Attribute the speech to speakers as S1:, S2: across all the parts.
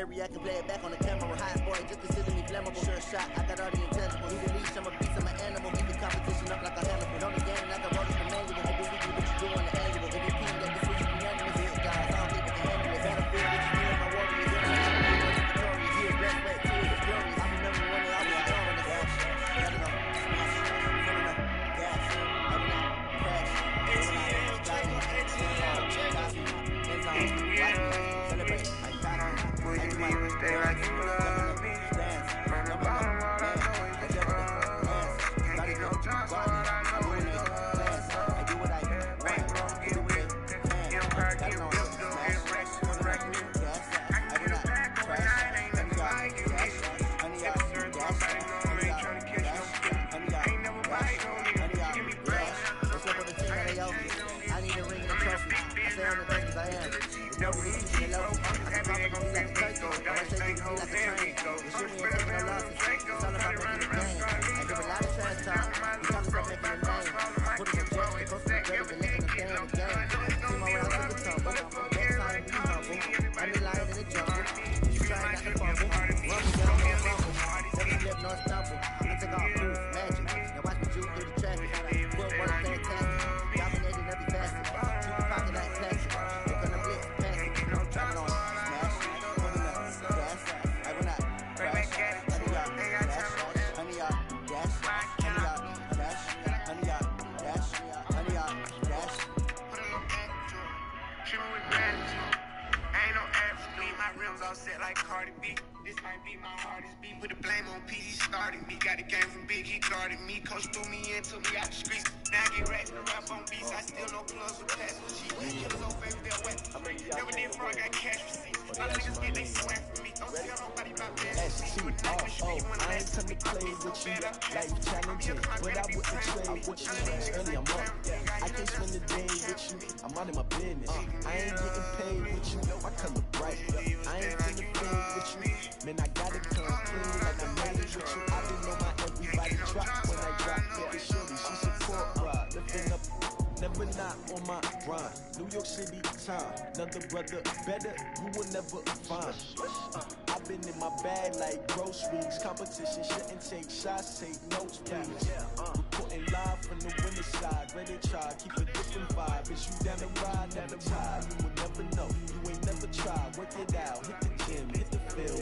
S1: memory, I can play it back on the camera. Hot boy, just consider me flammable. Sure shot, I got all the intangible. Need a leash, I'm a beast, I'm an animal. Make the competition up like a Hannibal. On the game, like a road to the manual. Every week, what you do on the annual. Every team that this week, unanimous. Hit guys, I don't think we can handle it. Battlefield, this is me and my warriors. Here, I'm victorious. Here, breath, sweat, tears, it's glorious. I remember when they always throw in the gas. Gotta go, smash, full enough, gas. I will not crash.
S2: You stay like you love me. From the bottom of the know you can can't get no chance on what I know is love.
S1: I do what I want.
S2: Bankroll get whipped. Get hurt, get whipped, go get wrecked, I can get a pack on night, ain't nothing like it. Get the surge on back, no, I ain't tryna catch no stick. Ain't never bite, no nigga, give me break.
S1: What's up with the team that they owe me? I need a ring and a trophy. I say on the things I am.
S2: No easy, no, I'm just happy they gon' see me go. Don't think hoes can we go. Push better than a Draco. Gotta run around, try to leave.
S1: I give a lot of trash talk. You talking about making a name. Put it in jail, it's supposed to be better than making a stay in the game. See my way out to the tumble. Next time be humble. I'm the lion in the jungle. You try not to fumble. Run me down, no fumble. Never flip, no stumble. I took off proof, magic. Now watch me juke through the traffic. Footwork fantastic. Dominating every facet. Keep your pocket like plastic. Look on the blitz, pass it. Drop it on. Smash. Put it up. Gas. I will not crash. Honey, y'all. Dash. Honey, y'all. Dash. Honey, y'all. Dash. Honey, y'all. Dash. Honey, y'all. Dash.
S2: Put a little extra. Treat me with gratitude. Ain't no average. My rims all set like Cardi B. This might be my hardest beat. Put the blame on P. He started me. Got the game from Big. He guarded me. Coach threw me into me out the streets. Now I get racks to rap on beats. I still know plugs with pass with cheap. Killers on favor, they're wet. Never did fraud, got cash receipts. A lot of niggas get they swag from me. Don't tell nobody about that.
S3: I ain't come to play with you. Life challenging, but I wouldn't trade with you. Early I'm up. I can't spend the day with you. I'm out of my business. I ain't getting paid with you. My color bright. I ain't finna play with you. Man, I gotta come clean like I made it with you. I didn't know my everybody drop when I drop. Yeah, shorty, she support ride. Lifting up, never not on my grind. New York City time. Another brother better, you will never find. I've been in my bag like groceries. Competition shouldn't take shots, take notes, please. Reporting live from the winning side. Ready to try, keep a different vibe. Is you down the ride, never tired. You will never know, you ain't never tried. Work it out, hit the gym, hit the field.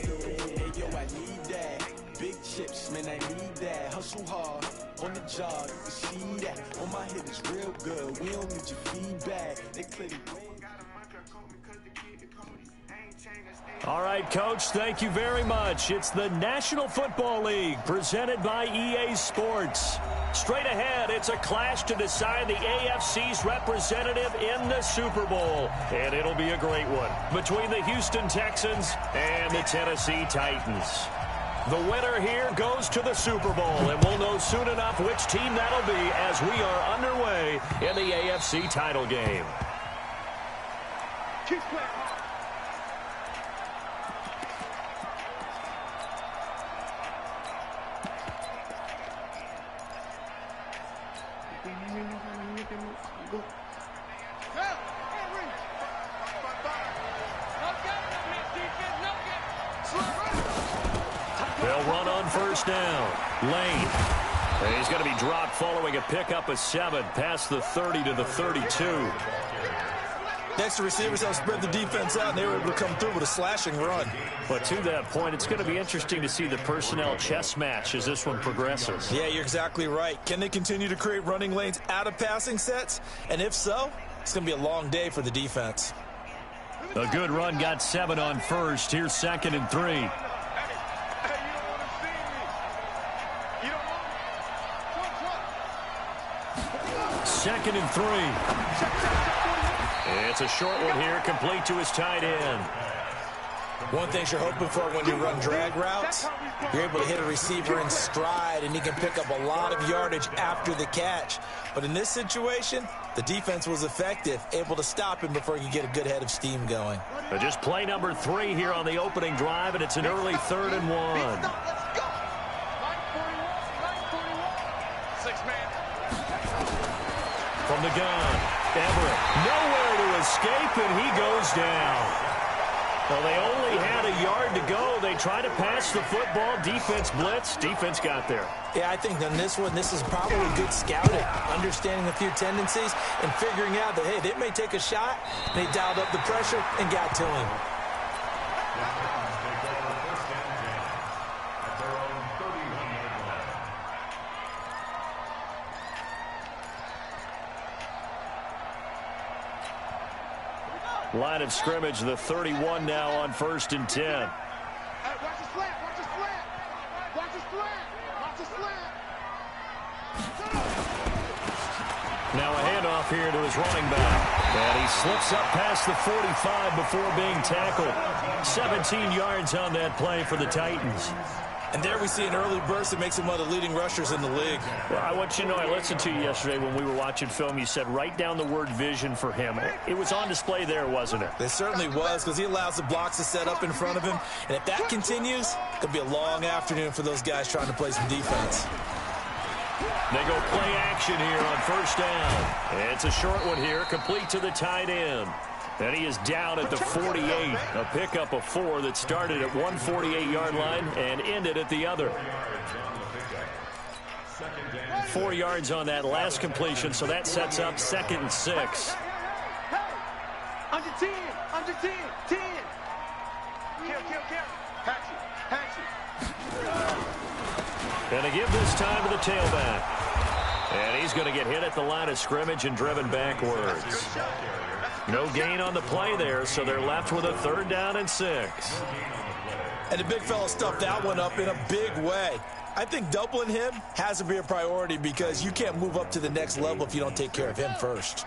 S3: Hey yo, I need that. Big chips, man, I need that. Hustle hard, on the job, you can see that. On my hit is real good, we don't need your feedback. They clear the way.
S4: All right, Coach, thank you very much. It's the National Football League presented by EA Sports. Straight ahead, it's a clash to decide the AFC's representative in the Super Bowl. And it'll be a great one between the Houston Texans and the Tennessee Titans. The winner here goes to the Super Bowl, and we'll know soon enough which team that'll be as we are underway in the AFC title game.
S5: Keep playing.
S4: They'll run on first down. Lane. He's going to be dropped following a pickup of 7 past the 30 to the 32.
S6: Next to receivers help spread the defense out, and they were able to come through with a slashing run.
S4: But to that point, it's going to be interesting to see the personnel chess match as this one progresses.
S6: Yeah, you're exactly right. Can they continue to create running lanes out of passing sets? And if so, it's going to be a long day for the defense.
S4: A good run got 7 on first. Here's 2nd and 3. Second and 3. It's a short one here, complete to his tight end.
S6: One thing you're hoping for when you run drag routes, you're able to hit a receiver in stride, and he can pick up a lot of yardage after the catch. But in this situation, the defense was effective, able to stop him before he could get a good head of steam going.
S4: But just play number 3 here on the opening drive, and it's an early 3rd and 1. From the gun, Everett, nowhere to escape, and he goes down. Well, they only had a yard to go. They tried to pass the football. Defense blitz. Defense got there.
S6: Yeah, I think on this one, this is probably good scouting, understanding a few tendencies, and figuring out that, hey, they may take a shot. They dialed up the pressure and got to him.
S4: Line of scrimmage, the 31 now on 1st and 10.
S2: Hey, watch the slant, watch the slant. Watch the slant, watch the slant.
S4: Now a handoff here to his running back. And he slips up past the 45 before being tackled. 17 yards on that play for the Titans.
S6: And there we see an early burst that makes him one of the leading rushers in the league.
S4: Well, I want you to know, I listened to you yesterday when we were watching film. You said write down the word vision for him. It was on display there, wasn't it?
S6: It certainly was, because he allows the blocks to set up in front of him. And if that continues, it could be a long afternoon for those guys trying to play some defense.
S4: They go play action here on 1st down. It's a short one here, complete to the tight end. And he is down at the 48. A pickup of 4 that started at 148-yard line and ended at the other. 4 yards on that last completion, so that sets up 2nd and 6.
S2: Under 10, under 10, 10. Kill. Patch it.
S4: And to give this time to the tailback. And he's going to get hit at the line of scrimmage and driven backwards. No gain on the play there, so they're left with a 3rd down and 6.
S6: And the big fella stuffed that one up in a big way. I think doubling him has to be a priority because you can't move up to the next level if you don't take care of him first.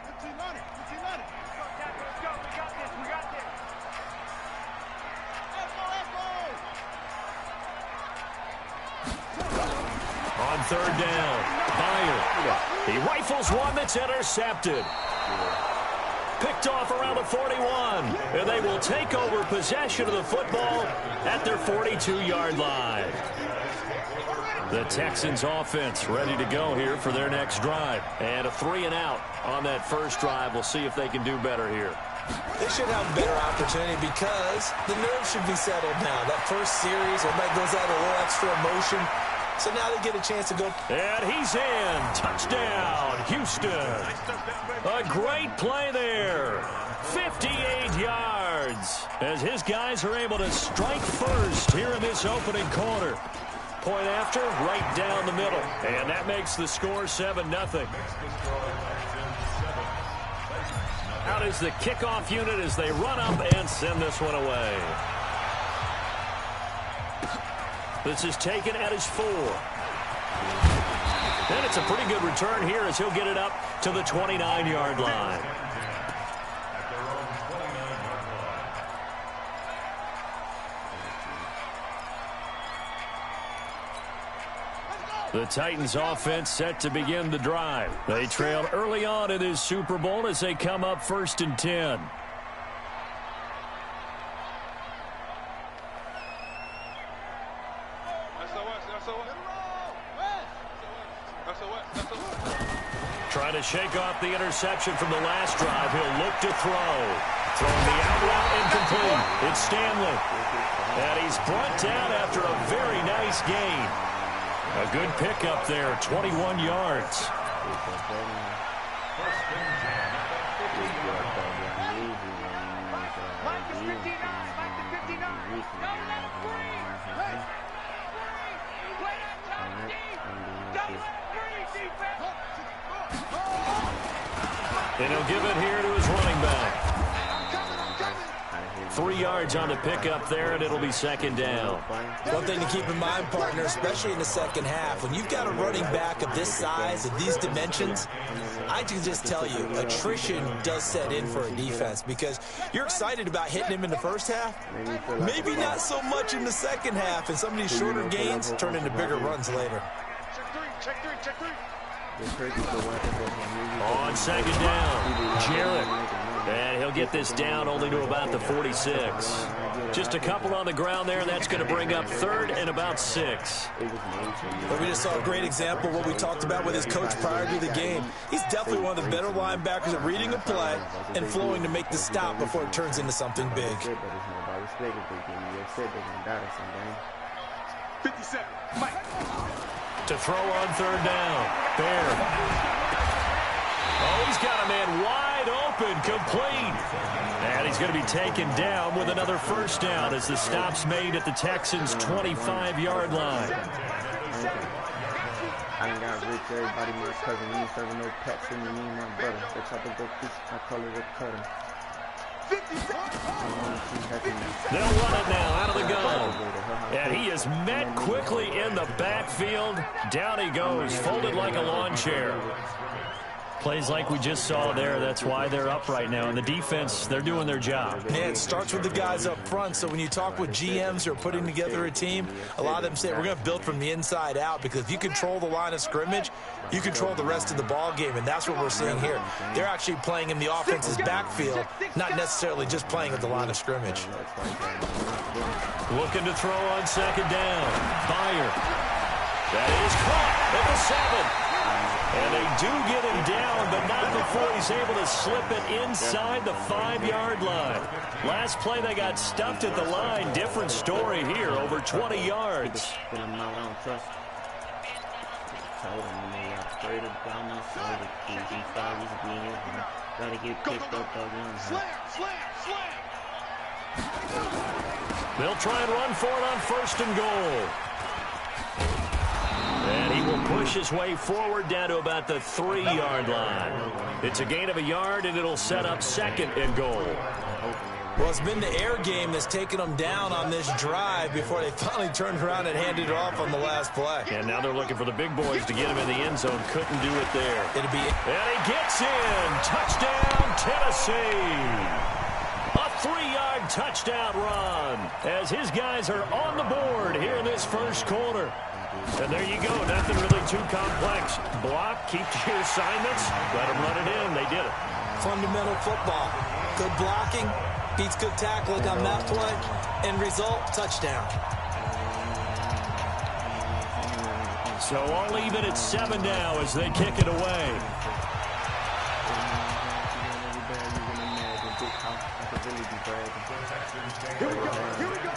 S4: On 3rd down, Byer. He rifles one that's intercepted. Picked off around the 41, and they will take over possession of the football at their 42-yard line. The Texans offense ready to go here for their next drive. And a 3-and-out on that first drive. We'll see if they can do better here.
S6: They should have a better opportunity because the nerves should be settled now. That first series, everybody goes out a little extra emotion. So now they get a chance to go.
S4: And he's in. Touchdown, Houston. A great play there. 58 yards as his guys are able to strike first here in this opening quarter. Point after, right down the middle. And that makes the score 7-0. Out is the kickoff unit as they run up and send this one away. This is taken at his 4. And it's a pretty good return here as he'll get it up to the 29-yard line. The Titans offense set to begin the drive. They trailed early on in this Super Bowl as they come up 1st and 10. Trying to shake off the interception from the last drive. He'll look to throw. Throwing the out route incomplete. It's Stanley. And he's brought down after a very nice gain. A good pickup there, 21 yards. And he'll give it here to his running back. 3 yards on the pickup there, and it'll be 2nd down.
S6: One thing to keep in mind, partner, especially in the second half, when you've got a running back of this size, of these dimensions, I can just tell you, attrition does set in for a defense because you're excited about hitting him in the first half, maybe not so much in the second half, and some of these shorter gains turn into bigger runs later.
S2: Check three.
S4: On 2nd down, Jarrett. And he'll get this down only to about the 46. Just a couple on the ground there, and that's going to bring up 3rd and about 6.
S6: But we just saw a great example of what we talked about with his coach prior to the game. He's definitely one of the better linebackers at reading a play and flowing to make the stop before it turns into something big.
S1: expected they can. You said they can die some game.
S2: 57. Mike.
S4: To throw on third down. Bear. Oh, he's got a man wide open, complete. And he's going to be taken down with another first down as the stop's made at the Texans' 25-yard line.
S1: I done got rich, everybody, my cousin. We ain't serving no pets in me and my brother. They try to go fish, I call it a cutter.
S4: They'll run it now out of the gun. And he is met quickly in the backfield. Down he goes, folded like a lawn chair. Plays like we just saw there. That's why they're up right now. And the defense, they're doing their job.
S6: Yeah, it starts with the guys up front. So when you talk with GMs who are putting together a team, a lot of them say we're going to build from the inside out, because if you control the line of scrimmage, you control the rest of the ball game, and that's what we're seeing here. They're actually playing in the offense's backfield, not necessarily just playing at the line of scrimmage.
S4: Looking to throw on second down. Byer. That is caught at the 7. And they do get him down, but not before he's able to slip it inside the 5-yard line. Last play, they got stuffed at the line. Different story here, over 20 yards. They'll try and run for it on first and goal. And he will push his way forward down to about the 3-yard line. It's a gain of a yard, and it'll set up second and goal.
S6: Well, it's been the air game that's taken them down on this drive before they finally turned around and handed it off on the last play.
S4: And now they're looking for the big boys to get him in the end zone. Couldn't do it there.
S6: And
S4: he gets in. Touchdown, Tennessee. A 3-yard touchdown run as his guys are on the board here in this first quarter. And there you go. Nothing really too complex. Block, keep to your assignments, let them run it in. They did it.
S6: Fundamental football. Good blocking beats good tackling on that play. End result, touchdown.
S4: So all even at 7 now as they kick it away.
S2: Here we go. Here we go.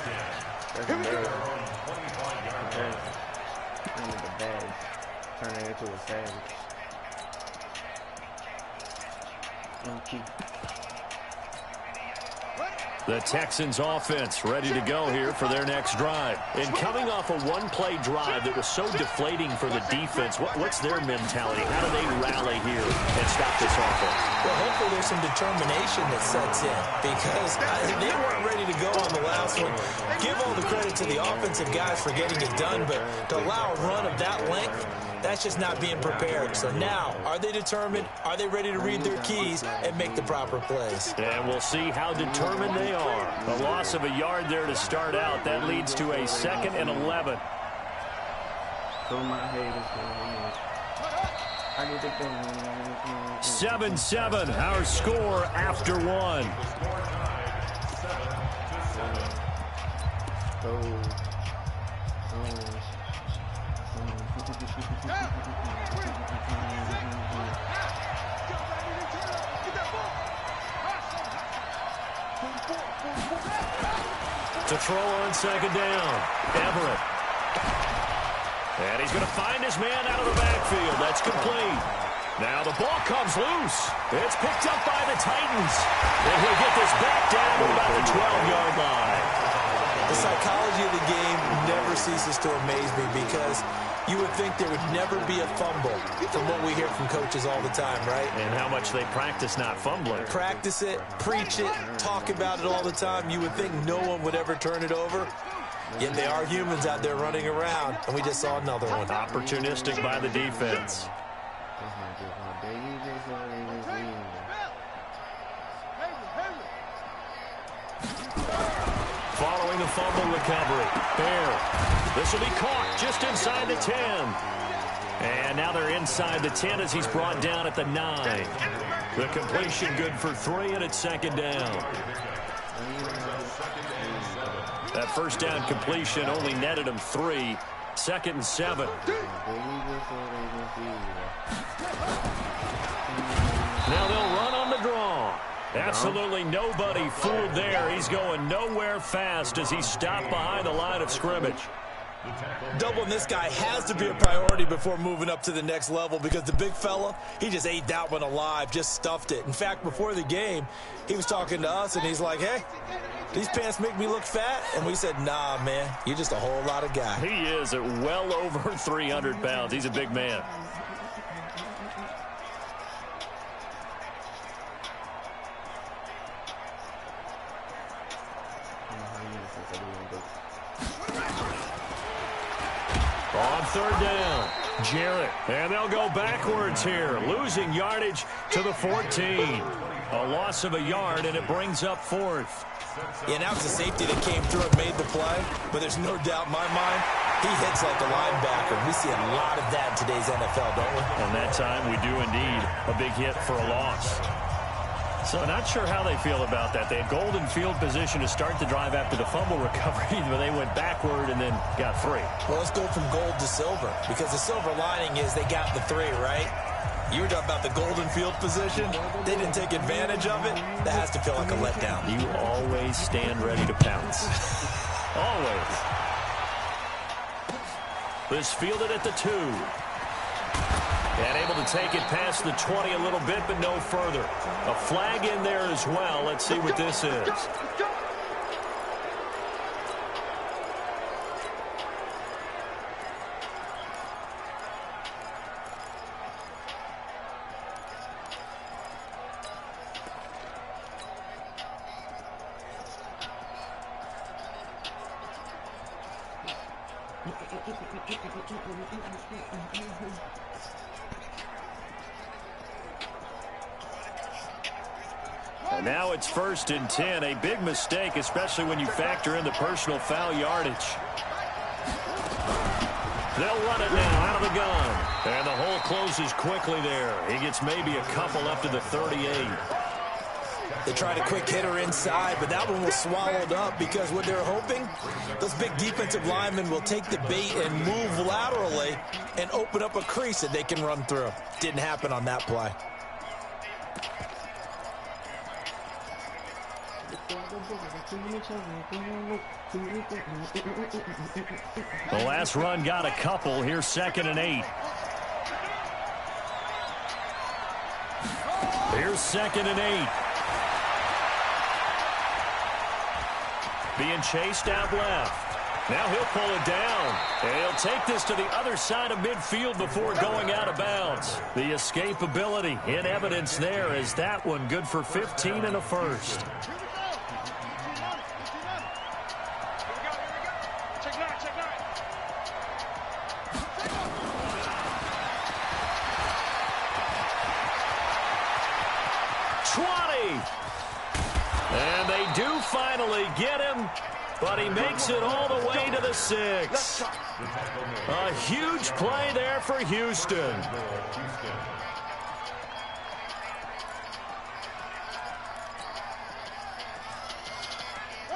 S2: Here we go.
S1: Turn it into a savage.
S4: The Texans offense ready to go here for their next drive. And coming off a one-play drive that was so deflating for the defense, what's their mentality? How do they rally here and stop this offense?
S6: Well, hopefully there's some determination that sets in, because they weren't ready to go on the last one. Give all the credit to the offensive guys for getting it done, but to allow a run of that length, that's just not being prepared. So now, are they determined? Are they ready to read their keys and make the proper plays?
S4: And we'll see how determined they are. A loss of a yard there to start out. That leads to a 2nd and 11. 7-7, our score after 1. To throw on second down, Everett. And he's going to find his man out of the backfield. That's complete. Now the ball comes loose. It's picked up by the Titans. And he'll get this back down to about the 12-yard line.
S6: The psychology of the game never ceases to amaze me, because you would think there would never be a fumble from what we hear from coaches all the time, right?
S4: And how much they practice not fumbling.
S6: Practice it, preach it, talk about it all the time. You would think no one would ever turn it over. Yet they are humans out there running around, and we just saw another one.
S4: Opportunistic by the defense. Following the fumble recovery, Bear. This will be caught just inside the 10. And now they're inside the 10 as he's brought down at the 9. The completion good for 3, and it's 2nd down. That first down completion only netted him 3. 2nd and 7. Now they'll run on the draw. Absolutely nobody fooled there. He's going nowhere fast as he stopped behind the line of scrimmage.
S6: Doubling this guy has to be a priority before moving up to the next level because the big fella, he just ate that one alive, just stuffed it. In fact, before the game, he was talking to us, and he's like, hey, these pants make me look fat? And we said, nah, man, you're just a whole lot of guy.
S4: He is at well over 300 pounds. He's a big man. On third down, Jarrett. And they'll go backwards here, losing yardage to the 14. A loss of a yard, and it brings up fourth.
S6: Yeah, now it's the safety that came through and made the play, but there's no doubt in my mind, he hits like a linebacker. We see a lot of that in today's NFL, don't we?
S4: And that time we do indeed a big hit for a loss. So not sure how they feel about that. They had golden field position to start the drive after the fumble recovery, but they went backward and then got 3.
S6: Well, let's go from gold to silver, because the silver lining is they got the 3, right? You were talking about the golden field position. They didn't take advantage of it. That has to feel like a letdown.
S4: You always stand ready to pounce. Always. This fielded at the 2. And able to take it past the 20 a little bit, but no further. A flag in there as well. Let's see what this is. And now it's 1st and 10. A big mistake, especially when you factor in the personal foul yardage. They'll run it now out of the gun. And the hole closes quickly there. He gets maybe a couple up to the 38.
S6: They tried a quick hitter inside, but that one was swallowed up because what they're hoping, those big defensive linemen will take the bait and move laterally and open up a crease that they can run through. Didn't happen on that play.
S4: The last run got a couple. Here's 2nd and 8. Here's 2nd and 8. Being chased out left. Now he'll pull it down. And he'll take this to the other side of midfield before going out of bounds. The escapability in evidence there is that one good for 15 and a first. And they do finally get him, but he makes it all the way to the 6. A huge play there for Houston.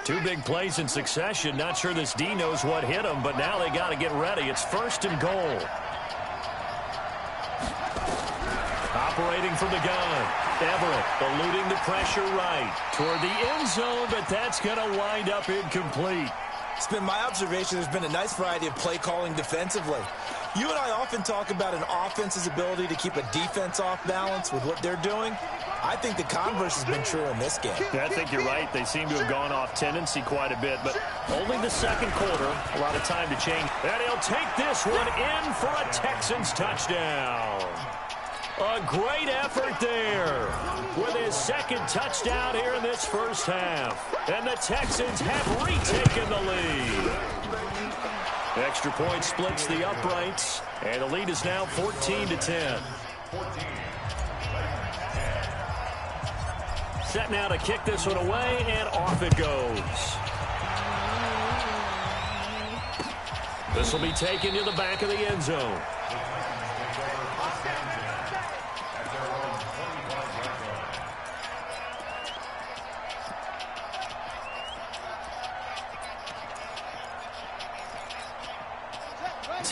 S4: Two big plays in succession. Not sure this D knows what hit him, but now they got to get ready. It's 1st and goal. Operating from the gun. Everett eluding the pressure right toward the end zone, but that's going to wind up incomplete.
S6: It's been my observation there's been a nice variety of play calling defensively. You and I often talk about an offense's ability to keep a defense off balance with what they're doing. I think the converse has been true in this game.
S4: Yeah, I think you're right. They seem to have gone off tendency quite a bit, but only the 2nd quarter. A lot of time to change. And he'll take this one in for a Texans touchdown. A great effort there with his 2nd touchdown here in this first half. And the Texans have retaken the lead. Extra point splits the uprights, and the lead is now 14-10. Set now to kick this one away, and off it goes. This will be taken to the back of the end zone.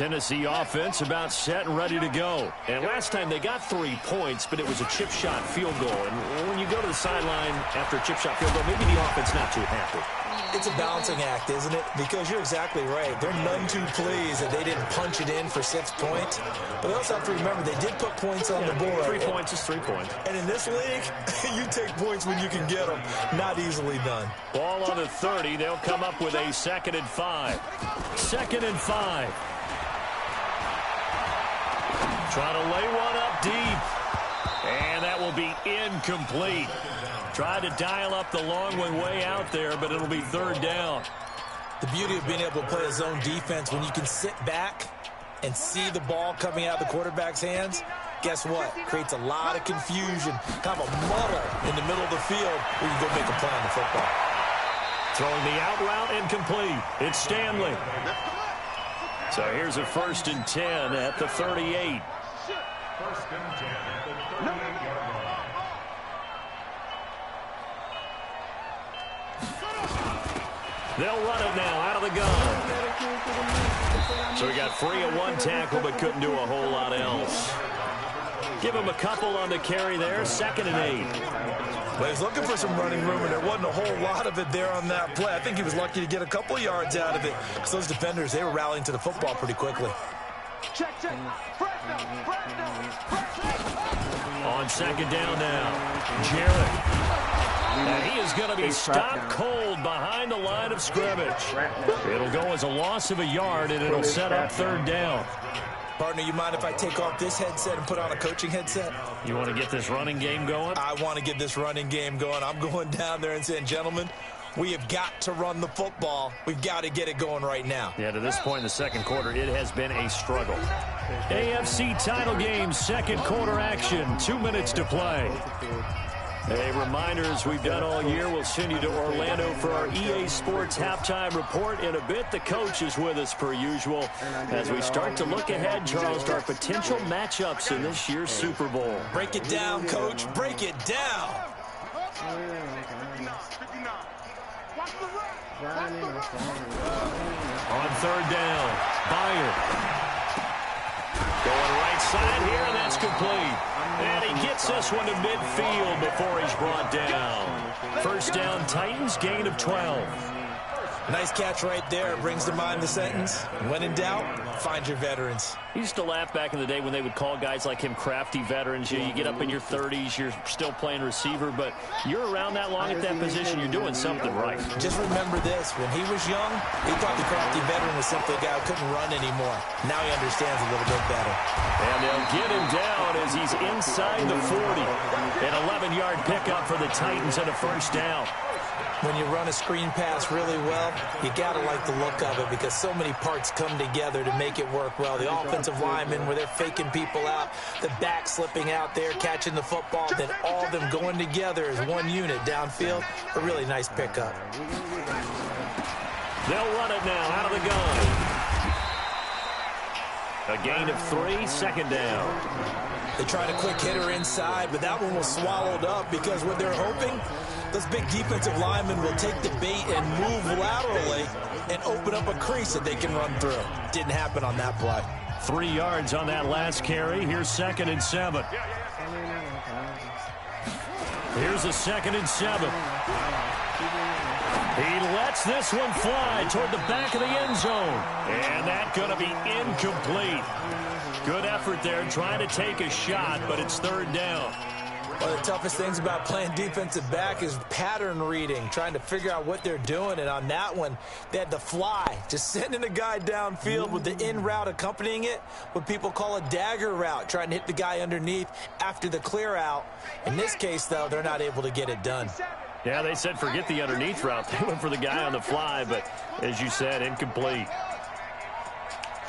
S4: Tennessee offense about set and ready to go. And last time they got 3 points, but it was a chip shot field goal. And when you go to the sideline after a chip shot field goal, maybe the offense not too happy.
S6: It's a balancing act, isn't it? Because you're exactly right. They're none too pleased that they didn't punch it in for 6 points. But they also have to remember they did put points on the board.
S4: 3 points is 3 points.
S6: And in this league, you take points when you can get them. Not easily done.
S4: Ball on the 30. They'll come up with a 2nd and 5. 2nd and 5. Trying to lay one up deep. And that will be incomplete. Tried to dial up the long one way out there, but it'll be 3rd down.
S6: The beauty of being able to play a zone defense, when you can sit back and see the ball coming out of the quarterback's hands, guess what? Creates a lot of confusion, kind of a muddle in the middle of the field where you can go make a play on the football.
S4: Throwing the out route incomplete. It's Stanley. So here's a 1st and 10 at the 38.
S5: 1st and 10 at the 38-yard line.
S4: They'll run it now out of the gun. So he got free of 1 tackle but couldn't do a whole lot else. Give him a couple on the carry there. 2nd and 8.
S6: Well, he's looking for some running room, and there wasn't a whole lot of it there on that play. I think he was lucky to get a couple of yards out of it because those defenders, they were rallying to the football pretty quickly.
S2: Check.
S4: On 2nd down now, Jarrett. And he is going to be stopped cold behind the line of scrimmage. It'll go as a loss of a yard, and it'll set up 3rd down.
S6: Partner, you mind if I take off this headset and put on a coaching headset?
S4: You want to get this running game going?
S6: I want to get this running game going. I'm going down there and saying, gentlemen, we have got to run the football. We've got to get it going right now.
S4: Yeah, to this point in the 2nd quarter, it has been a struggle. AFC title game, 2nd quarter action, 2 minutes to play. A reminder, as we've done all year, we'll send you to Orlando for our EA Sports halftime report in a bit. The coach is with us per usual as we start to look ahead, Charles, to our potential matchups in this year's Super Bowl.
S6: Break it down, Coach. Break it down.
S4: On 3rd down, Byer. Going right side here, and that's complete. And he gets this one to midfield before he's brought down. 1st down, Titans, gain of 12.
S6: Nice catch right there. Brings to mind the sentence, when in doubt, find your veterans.
S4: I used to laugh back in the day when they would call guys like him crafty veterans. You get up in your 30s, you're still playing receiver, but you're around that long at that position, you're doing something right.
S6: Just remember this. When he was young, he thought the crafty veteran was simply a guy who couldn't run anymore. Now he understands a little bit better.
S4: And they'll get him down as he's inside the 40. An 11-yard pickup for the Titans and a 1st down.
S6: When you run a screen pass really well, you got to like the look of it because so many parts come together to make it work well. The offensive linemen, where they're faking people out, the back slipping out there, catching the football, then all of them going together as one unit downfield. A really nice pickup.
S4: They'll run it now out of the gun. A gain of 3, 2nd down.
S6: They tried a quick hitter inside, but that one was swallowed up because what they're hoping, those big defensive linemen will take the bait and move laterally and open up a crease that they can run through. Didn't happen on that play.
S4: 3 yards on that last carry. Here's 2nd and 7. Here's a 2nd and 7. He lets this one fly toward the back of the end zone. And that's going to be incomplete. Good effort there, trying to take a shot, but it's 3rd down.
S6: One of the toughest things about playing defensive back is pattern reading, trying to figure out what they're doing. And on that one, they had the fly, just sending a guy downfield with the in route accompanying it, what people call a dagger route, trying to hit the guy underneath after the clear out. In this case, though, they're not able to get it done.
S4: Yeah, they said forget the underneath route. They went for the guy on the fly, but as you said, incomplete.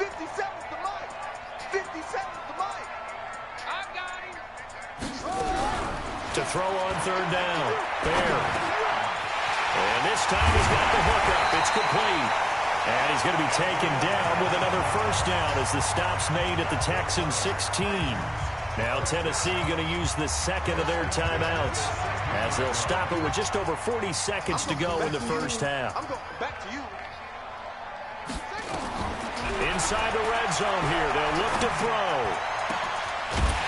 S2: 57's the Mike. 57's the Mike. I got him.
S4: To throw on 3rd down. Bear. And this time he's got the hookup. It's complete. And he's going to be taken down with another 1st down as the stop's made at the Texans 16. Now Tennessee going to use the 2nd of their timeouts as they'll stop it with just over 40 seconds to go in the 1st half.
S2: I'm going back to you.
S4: Inside the red zone here. They'll look to throw.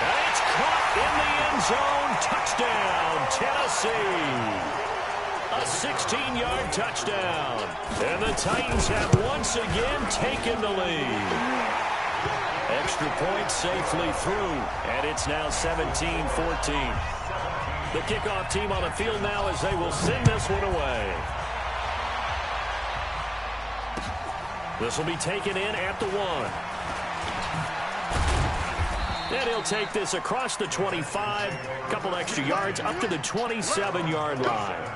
S4: And it's caught in the end zone. Touchdown, Tennessee. A 16-yard touchdown. And the Titans have once again taken the lead. Extra point safely through. And it's now 17-14. The kickoff team on the field now as they will send this one away. This will be taken in at the 1. And he'll take this across the 25. A couple extra yards up to the 27-yard line.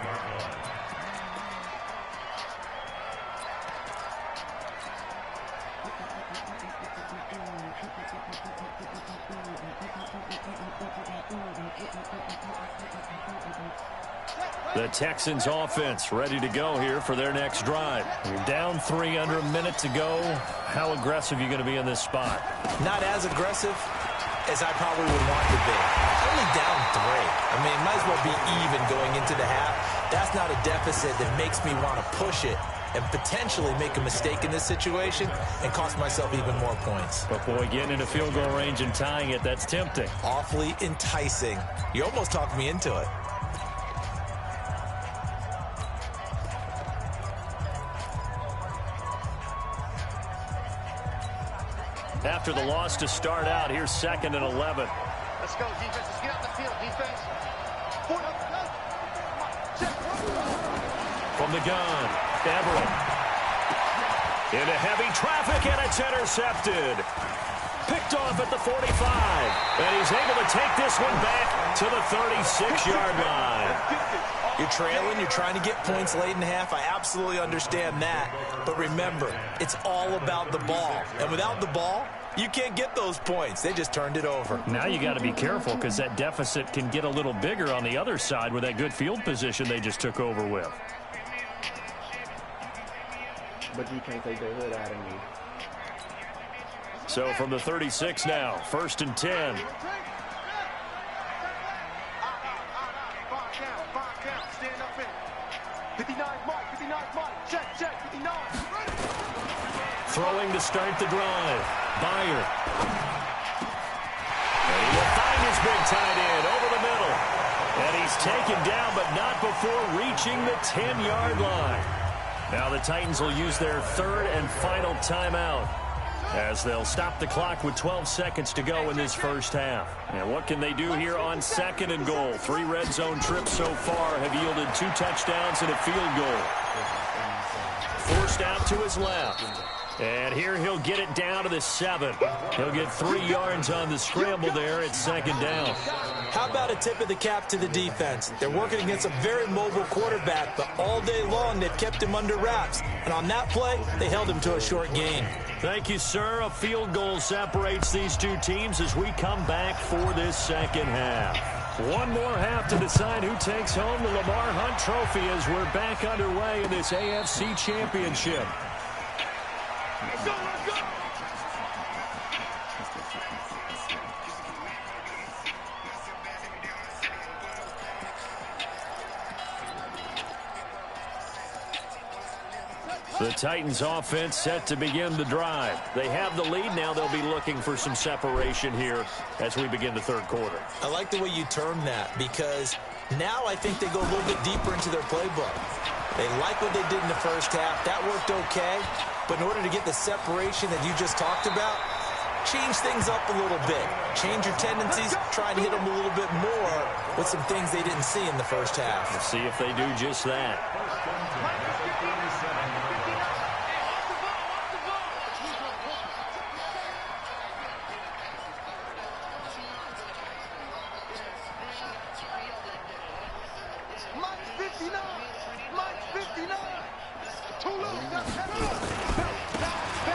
S4: The Texans offense ready to go here for their next drive. You're down 3 under a minute to go. How aggressive are you going to be in this spot?
S6: Not as aggressive as I probably would want to be. Only down 3. I mean, might as well be even going into the half. That's not a deficit that makes me want to push it and potentially make a mistake in this situation and cost myself even more points.
S4: But boy, getting into field goal range and tying it, that's tempting.
S6: Awfully enticing. You almost talked me into it.
S4: After the loss to start out, here's 2nd and 11.
S7: Let's go, defense. Let's get out the field, defense.
S4: From the gun, Everett. Into heavy traffic, and it's intercepted. Picked off at the 45. And he's able to take this one back to the 36-yard line.
S6: You're trailing, you're trying to get points late in the half. I absolutely understand that. But remember, it's all about the ball. And without the ball, you can't get those points. They just turned it over.
S4: Now you got to be careful because that deficit can get a little bigger on the other side with that good field position they just took over with.
S1: But you can't take the hood out of me.
S4: So from the 36 now, 1st and 10.
S7: Stand up in. 59 Mike, 59 Mike. Check, 59.
S4: Throwing to start the drive. Byer. And he will find his big tight end over the middle. And he's taken down, but not before reaching the 10-yard line. Now the Titans will use their 3rd and final timeout as they'll stop the clock with 12 seconds to go in this first half. And what can they do here on 2nd and goal? 3 red zone trips so far have yielded 2 touchdowns and a field goal. Forced out to his left. And here he'll get it down to the 7. He'll get 3 yards on the scramble there at 2nd down.
S6: How about a tip of the cap to the defense? They're working against a very mobile quarterback, but all day long they've kept him under wraps. And on that play, they held him to a short gain.
S4: Thank you, sir. A field goal separates these 2 teams as we come back for this second half. One more half to decide who takes home the Lamar Hunt Trophy as we're back underway in this AFC Championship.
S7: Let's go, let's go.
S4: The Titans offense set to begin the drive. They have the lead. Now they'll be looking for some separation here as we begin the 3rd quarter.
S6: I like the way you term that because now I think they go a little bit deeper into their playbook. They like what they did in the first half. That worked okay. But in order to get the separation that you just talked about, change things up a little bit. Change your tendencies. Try to hit them a little bit more with some things they didn't see in the first half.
S4: Let's see if they do just that.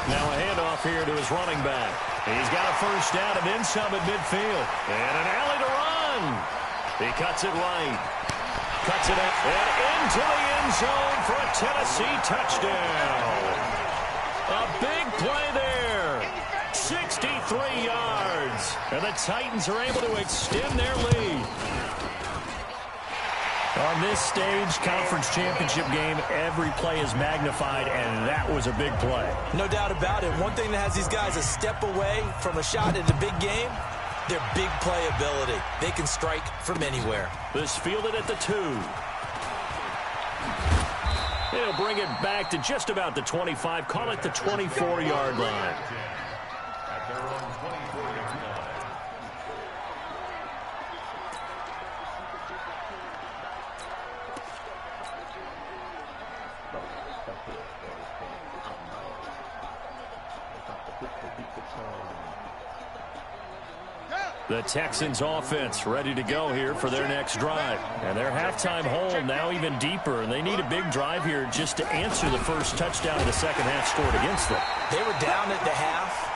S4: Now a handoff here to his running back. He's got a first down and then some at midfield. And an alley to run. He cuts it right. Cuts it up and into the end zone for a Tennessee touchdown. A big play there. 63 yards. And the Titans are able to extend their lead. On this stage, conference championship game, every play is magnified, and that was a big play.
S6: No doubt about it. One thing that has these guys a step away from a shot at a big game, their big play ability. They can strike from anywhere.
S4: This fielded at the 2. He'll bring it back to just about the 25. Call it the 24-yard line.
S5: At their own 24-yard line.
S4: The Texans offense ready to go here for their next drive. And their halftime hole now even deeper. And they need a big drive here just to answer the first touchdown in the second half scored against them.
S6: They were down at the half.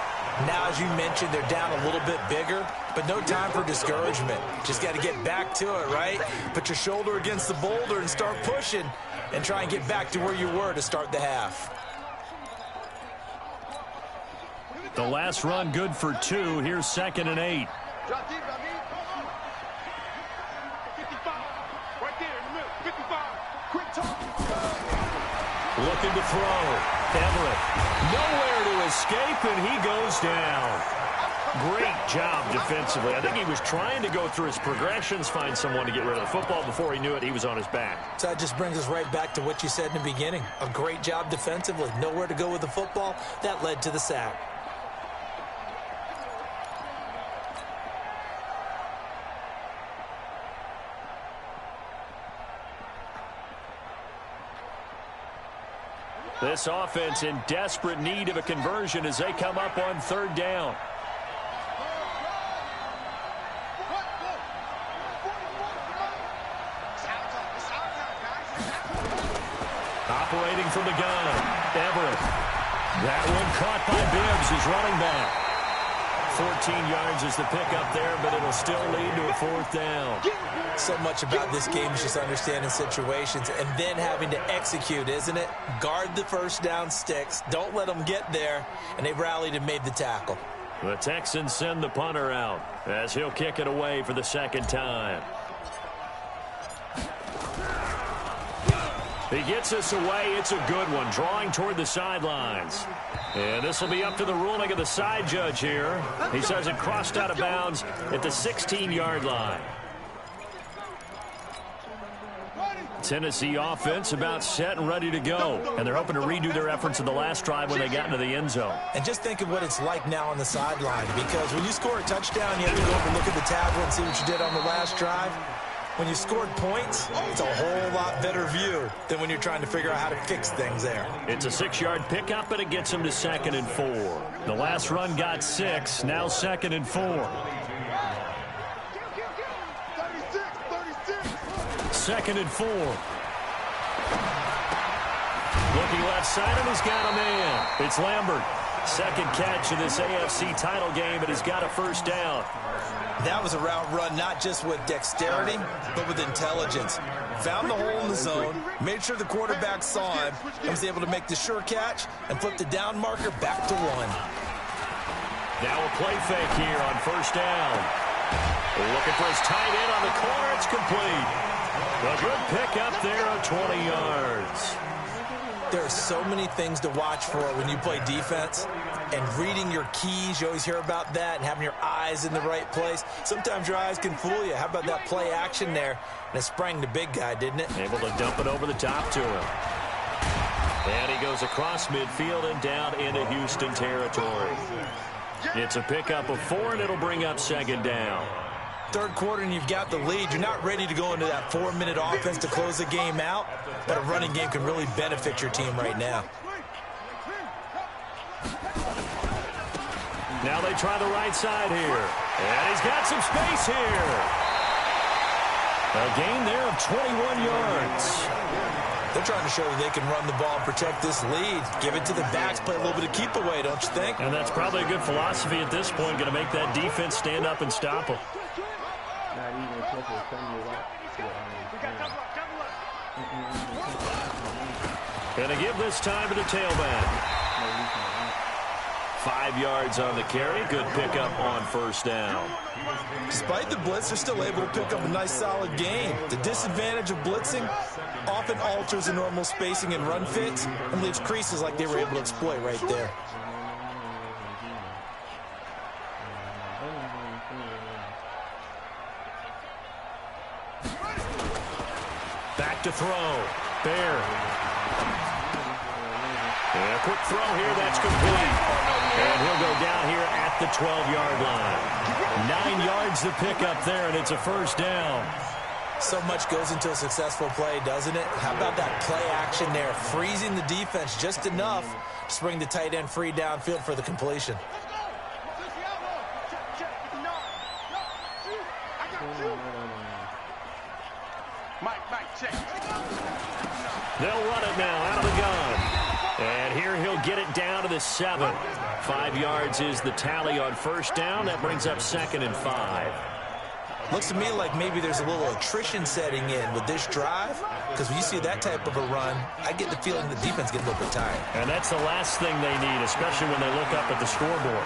S6: Now, as you mentioned, they're down a little bit bigger, but no time for discouragement. Just got to get back to it, right? Put your shoulder against the boulder and start pushing and try and get back to where you were to start the half.
S4: The last run good for 2. Here's 2nd and 8.
S7: Drop deep, I mean. 55. Right there in the middle. 55. Quick talk.
S4: Looking to throw. Everett. Nowhere to escape, and he goes down. Great job defensively. I think he was trying to go through his progressions, find someone to get rid of the football. Before he knew it, he was on his back.
S6: So that just brings us right back to what you said in the beginning. A great job defensively. Nowhere to go with the football. That led to the sack.
S4: This offense in desperate need of a conversion as they come up on 3rd down. Operating from the gun, Everett. That one caught by Bibbs, his running back. 14 yards is the pickup there, but it'll still lead to a 4th down.
S6: So much about this game is just understanding situations and then having to execute, isn't it? Guard the first down sticks. Don't let them get there. And they rallied and made the tackle.
S4: The Texans send the punter out as he'll kick it away for the 2nd time. He gets us away. It's a good one, drawing toward the sidelines. And this will be up to the ruling of the side judge here. He says it crossed out of bounds at the 16-yard line. Tennessee offense about set and ready to go. And they're hoping to redo their efforts in the last drive when they got into the end zone.
S6: And just think of what it's like now on the sideline, because when you score a touchdown, you have to go over and look at the tablet and see what you did on the last drive. When you scored points, it's a whole lot better view than when you're trying to figure out how to fix things there.
S4: It's a 6-yard pickup, but it gets him to 2nd and 4. The last run got 6, now 2nd and 4. 2nd and 4. Looking left side, and he's got a man. It's Lambert. 2nd catch of this AFC title game, but he's got a 1st down.
S6: That was a route run not just with dexterity, but with intelligence. Found the hole in the zone, made sure the quarterback saw him, and was able to make the sure catch and flip the down marker back to 1.
S4: Now a play fake here on 1st down. Looking for his tight end on the corner. It's complete. A good pickup there on 20 yards.
S6: There are so many things to watch for when you play defense, and reading your keys, you always hear about that, and having your eyes in the right place. Sometimes your eyes can fool you. How about that play action there? And it sprang the big guy, didn't it?
S4: Able to dump it over the top to him. And he goes across midfield and down into Houston territory. It's a pickup of 4, and it'll bring up 2nd down.
S6: 3rd quarter and you've got the lead. You're not ready to go into that 4-minute offense to close the game out, but a running game can really benefit your team right now.
S4: Now they try the right side here. And he's got some space here. A gain there of 21 yards.
S6: They're trying to show that they can run the ball and protect this lead. Give it to the backs, play a little bit of keep away, don't you think?
S4: And that's probably a good philosophy at this point, going to make that defense stand up and stop them. Going to give this time to the tailback. 5 yards on the carry. Good pickup on first down.
S6: Despite the blitz, they're still able to pick up a nice, solid gain. The disadvantage of blitzing often alters the normal spacing and run fits and leaves creases like they were able to exploit right there.
S4: Back to throw. Bear. And a quick throw here. That's complete. And he'll go down here at the 12-yard line. 9 yards to pick up there, and it's a first down.
S6: So much goes into a successful play, doesn't it? How about that play action there? Freezing the defense just enough to bring the tight end free downfield for the completion.
S4: They'll run it now out of the gun. And here he'll get it down to the 7. 5 yards is the tally on first down. That brings up 2nd and 5.
S6: Looks to me like maybe there's a little attrition setting in with this drive, because when you see that type of a run, I get the feeling the defense gets a little bit tired.
S4: And that's the last thing they need, especially when they look up at the scoreboard.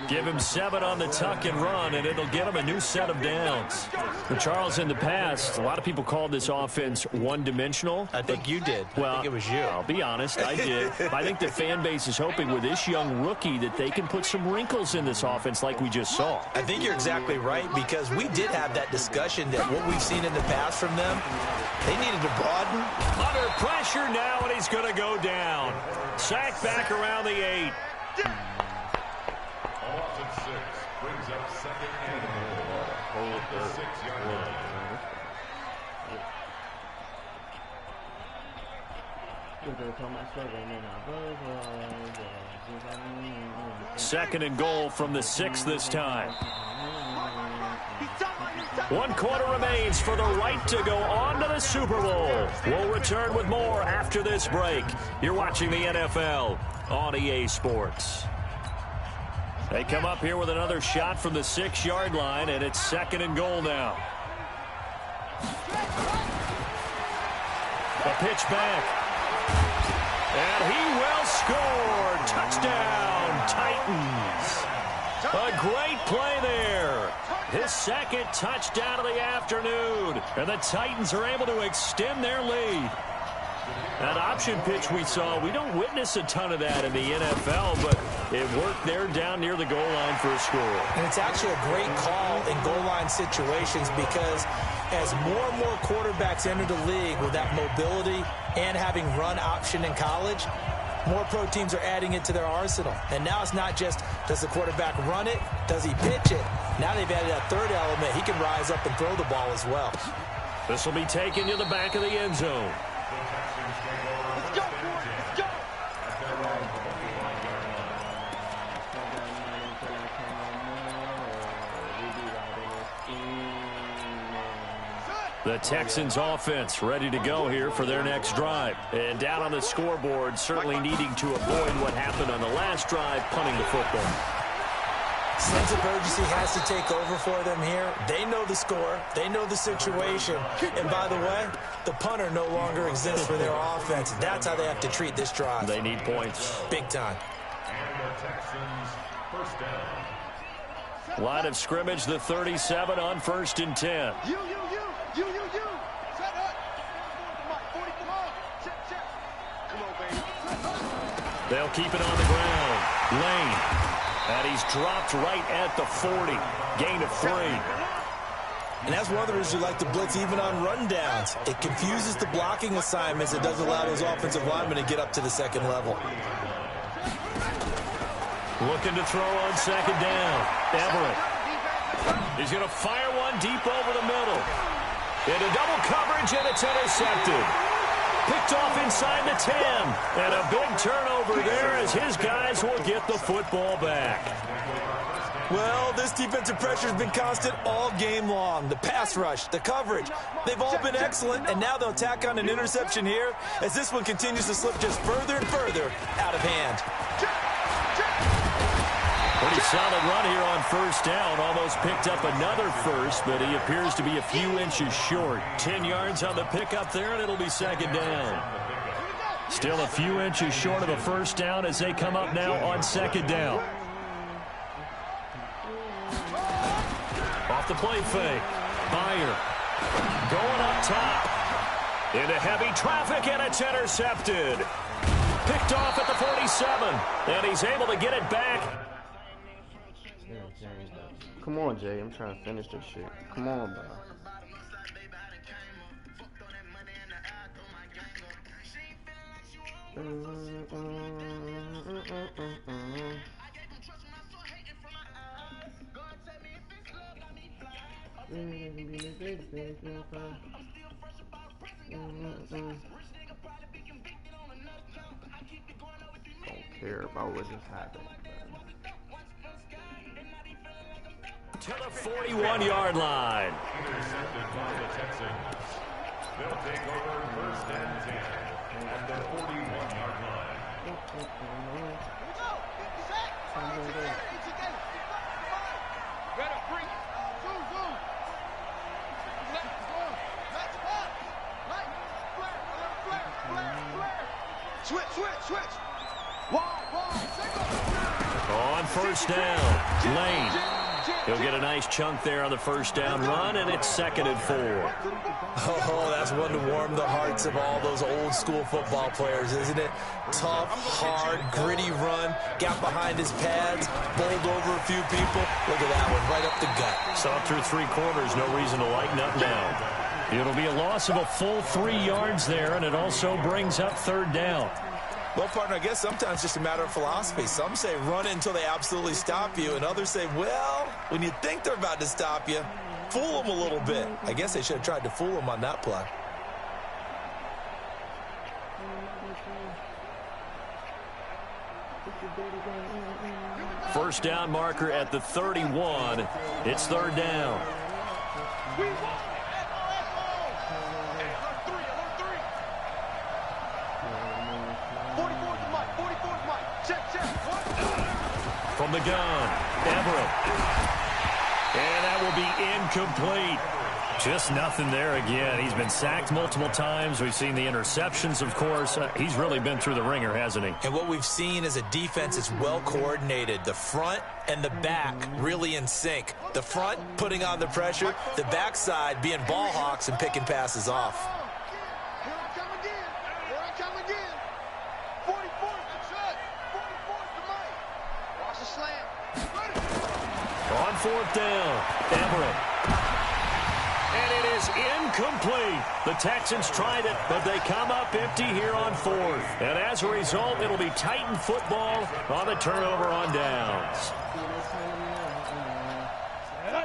S4: Give him 7 on the tuck and run, and it'll get him a new set of downs. But Charles, in the past, a lot of people called this offense one-dimensional.
S6: I think you did.
S4: Well,
S6: I think it was you.
S4: I'll be honest, I did. I think the fan base is hoping with this young rookie that they can put some wrinkles in this offense like we just saw.
S6: I think you're exactly right, because we did have that discussion that what we've seen in the past from them, they needed to broaden.
S4: Under pressure now, and he's going to go down. Sacked back around the 8.
S5: Brings up 2nd and goal at the 6-yard line.
S4: 2nd and goal from the 6 this time. 1 quarter remains for the right to go on to the Super Bowl. We'll return with more after this break. You're watching the NFL on EA Sports. They come up here with another shot from the 6-yard line, and it's 2nd and goal now. The pitch back. And he will score. Touchdown, Titans. A great play there. His 2nd touchdown of the afternoon. And the Titans are able to extend their lead. That option pitch we saw, we don't witness a ton of that in the NFL, but it worked there down near the goal line for a score.
S6: And it's actually a great call in goal line situations, because as more and more quarterbacks enter the league with that mobility and having run option in college, more pro teams are adding it to their arsenal. And now it's not just, does the quarterback run it? Does he pitch it? Now they've added a third element. He can rise up and throw the ball as well.
S4: This will be taken to the back of the end zone. The Texans offense ready to go here for their next drive. And down on the scoreboard, certainly needing to avoid what happened on the last drive, punting the football.
S6: Sense of urgency has to take over for them here. They know the score. They know the situation. And by the way, the punter no longer exists for their offense. That's how they have to treat this drive.
S4: They need points.
S6: Big time.
S5: And the Texans first down.
S4: Line of scrimmage, the 37 on 1st and 10.
S7: You. Set up. Mike, 40, come on. Check. Come on, baby.
S4: They'll keep it on the ground. Lane. And he's dropped right at the 40. Gain of 3.
S6: And that's one of the reasons you like to blitz even on rundowns. It confuses the blocking assignments. It doesn't allow those offensive linemen to get up to the 2nd level.
S4: Looking to throw on 2nd down. Everett. He's going to fire one deep over the middle. Into double coverage, and it's intercepted. Picked off inside the 10. And a big turnover there as his guys will get the football back.
S6: Well, this defensive pressure has been constant all game long. The pass rush, the coverage, they've all been excellent, and now they'll tack on an interception here as this one continues to slip just further and further out of hand.
S4: Pretty solid run here on 1st down. Almost picked up another first, but he appears to be a few inches short. 10 yards on the pickup there, and it'll be 2nd down. Still a few inches short of a first down as they come up now on second down. Off the play fake. Meyer going up top. Into heavy traffic, and it's intercepted. Picked off at the 47, and he's able to get it back.
S8: Come on, Jay. I'm trying to finish this shit. Come on, bro. Don't care about what just happened.
S4: To the 41-yard line.
S5: Intercepted by the Texans. They'll take over first and 10 at the 41-yard line.
S7: Switch.
S4: On first down, Lane. He'll get a nice chunk there on the first down run, and it's 2nd and 4.
S6: Oh, that's one to warm the hearts of all those old-school football players, isn't it? Tough, hard, gritty run, got behind his pads, bowled over a few people. Look at that one, right up the gut.
S4: Saw through 3 quarters, no reason to lighten up now. It'll be a loss of a full 3 yards there, and it also brings up 3rd down.
S6: Well, partner, I guess sometimes it's just a matter of philosophy. Some say run until they absolutely stop you, and others say, well, when you think they're about to stop you, fool them a little bit. I guess they should have tried to fool them on that play.
S4: First down marker at the 31. It's 3rd down. From the gun, Everett. And that will be incomplete. Just nothing there again. He's been sacked multiple times. We've seen the interceptions, of course. He's really been through the ringer, hasn't he?
S6: And what we've seen is a defense that's well coordinated. The front and the back really in sync. The front putting on the pressure, the backside being ball hawks and picking passes off.
S7: Here I come again. 44, that's it. 44 to Mike. Watch the slam.
S4: On 4th down, Everett. And it is incomplete. The Texans tried it, but they come up empty here on 4th. And as a result, it'll be Titan football on the turnover on downs.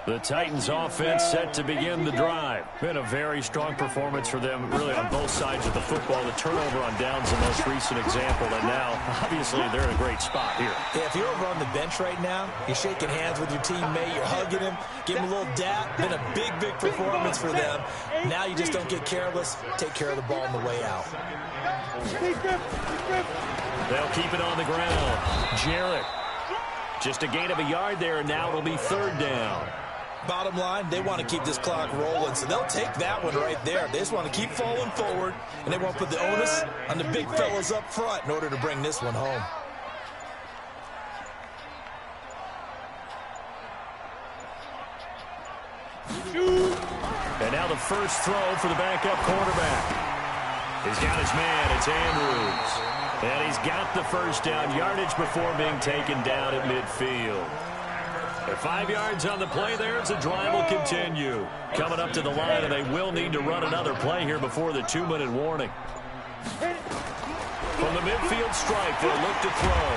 S4: The Titans offense set to begin the drive. Been a very strong performance for them, really on both sides of the football. The turnover on downs, the most recent example, and now, obviously, they're in a great spot here.
S6: Yeah, if you're over on the bench right now, you're shaking hands with your teammate, you're hugging him, give him a little dap. Been a big, big performance for them. Now you just don't get careless. Take care of the ball on the way out.
S4: They'll keep it on the ground. Jarrett. Just a gain of a yard there, and now it'll be 3rd down.
S6: Bottom line, they want to keep this clock rolling, so they'll take that one right there. They just want to keep falling forward, and they want to put the onus on the big fellas up front in order to bring this one home.
S4: And now the first throw for the backup quarterback. He's got his man. It's Andrews. And he's got the first down yardage before being taken down at midfield. At 5 yards on the play there, the drive will continue. Coming up to the line, and they will need to run another play here before the 2-minute warning. From the midfield stripe, they'll look to throw.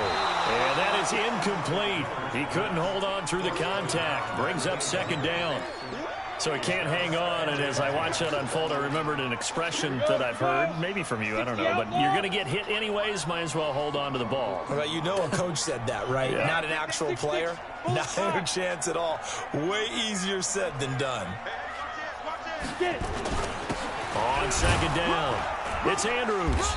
S4: And that is incomplete. He couldn't hold on through the contact. Brings up 2nd down. So he can't hang on, and as I watch that unfold, I remembered an expression that I've heard, maybe from you, I don't know, but you're going to get hit anyways, might as well hold on to the ball.
S6: Well, you know a coach said that, right?
S4: Yeah.
S6: Not an actual player. Not a chance at all. Way easier said than done.
S4: On 2nd down, it's Andrews.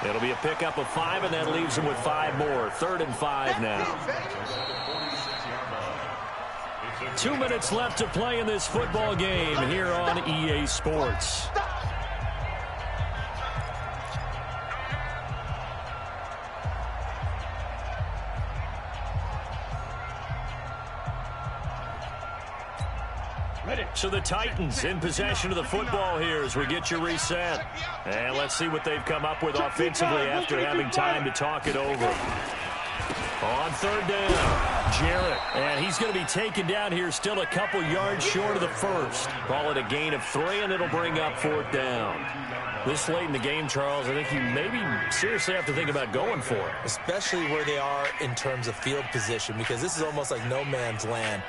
S4: It'll be a pickup of 5, and that leaves him with 5 more. 3rd and 5 now. 2 minutes left to play in this football game here on EA Sports. So the Titans in possession of the football here as we get you reset. And let's see what they've come up with offensively after having time to talk it over. On third down, Jarrett. And he's going to be taken down here still a couple yards short of the first. Call it a gain of 3, and it'll bring up fourth down. This late in the game, Charles, I think you maybe seriously have to think about going for it.
S6: Especially where they are in terms of field position, because this is almost like no man's land.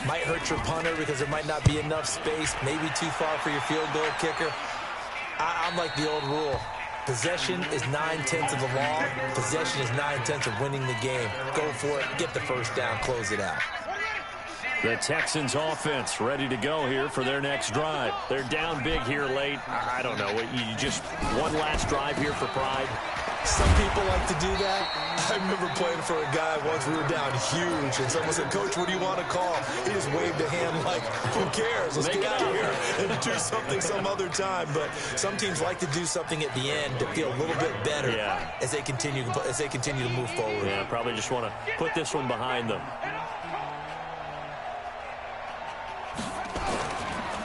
S6: Might hurt your punter because there might not be enough space, maybe too far for your field goal kicker. I'm like the old rule. Possession is 9/10 of the law. Possession is 9/10 of winning the game. Go for it. Get the first down. Close it out.
S4: The Texans offense ready to go here for their next drive. They're down big here late. I don't know. You just one last drive here for pride.
S6: Some people like to do that. I remember playing for a guy once. We were down huge, and someone said, "Coach, what do you want to call?" He just waved a hand like, "Who cares? Let's get out of here and do something some other time." But some teams like to do something at the end to feel a little bit better as they continue to move forward.
S4: Yeah, probably just want to put this one behind them.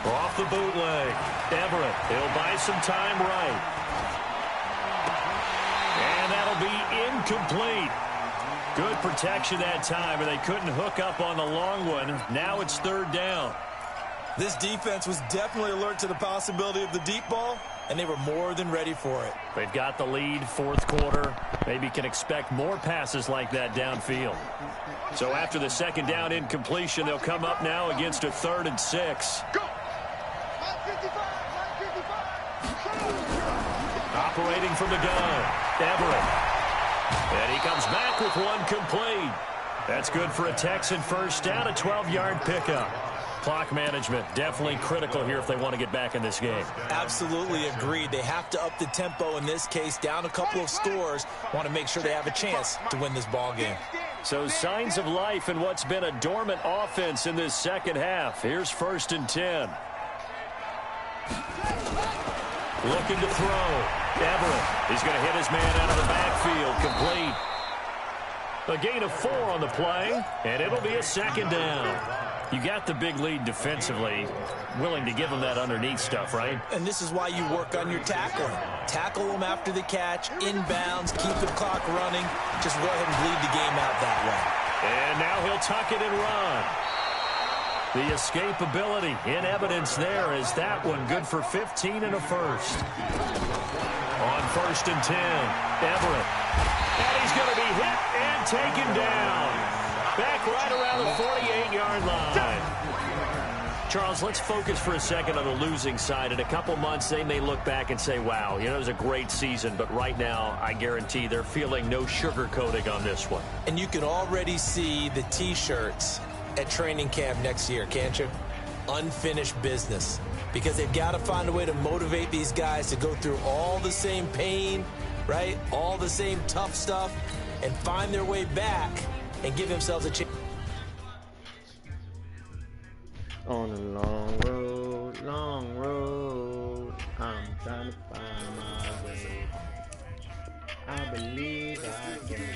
S4: Off the bootleg, Everett. He'll buy some time right. And that'll be incomplete. Good protection that time, and they couldn't hook up on the long one. Now it's third down.
S6: This defense was definitely alert to the possibility of the deep ball, and they were more than ready for it.
S4: They've got the lead, fourth quarter. Maybe can expect more passes like that downfield. So after the second down incompletion, they'll come up now against a 3rd and 6.
S7: Go!
S4: Operating from the gun, Everett. And he comes back with one complete. That's good for a Texan first down, a 12-yard pickup. Clock management definitely critical here if they want to get back in this game.
S6: Absolutely agreed. They have to up the tempo in this case, down a couple of scores. Want to make sure they have a chance to win this ball game.
S4: So signs of life in what's been a dormant offense in this second half. Here's 1st and 10. Looking to throw. Everett. He's going to hit his man out of the backfield. Complete. A gain of 4 on the play, and it'll be a 2nd down. You got the big lead defensively. Willing to give them that underneath stuff, right?
S6: And this is why you work on your tackling. Tackle them after the catch, inbounds, keep the clock running. Just go ahead and bleed the game out that way.
S4: And now he'll tuck it and run. The escapability in evidence there as that one good for 15 and a first. On 1st and 10, Everett. And he's going to be hit and taken down. Back right around the 48-yard line. Charles, let's focus for a second on the losing side. In a couple months, they may look back and say, wow, it was a great season. But right now, I guarantee they're feeling no sugarcoating on this one.
S6: And you can already see the T-shirts at training camp next year, can't you? Unfinished business. Because they've got to find a way to motivate these guys to go through all the same pain, right? All the same tough stuff, and find their way back and give themselves a chance.
S8: On a long road, I'm trying to find my way. I believe I can.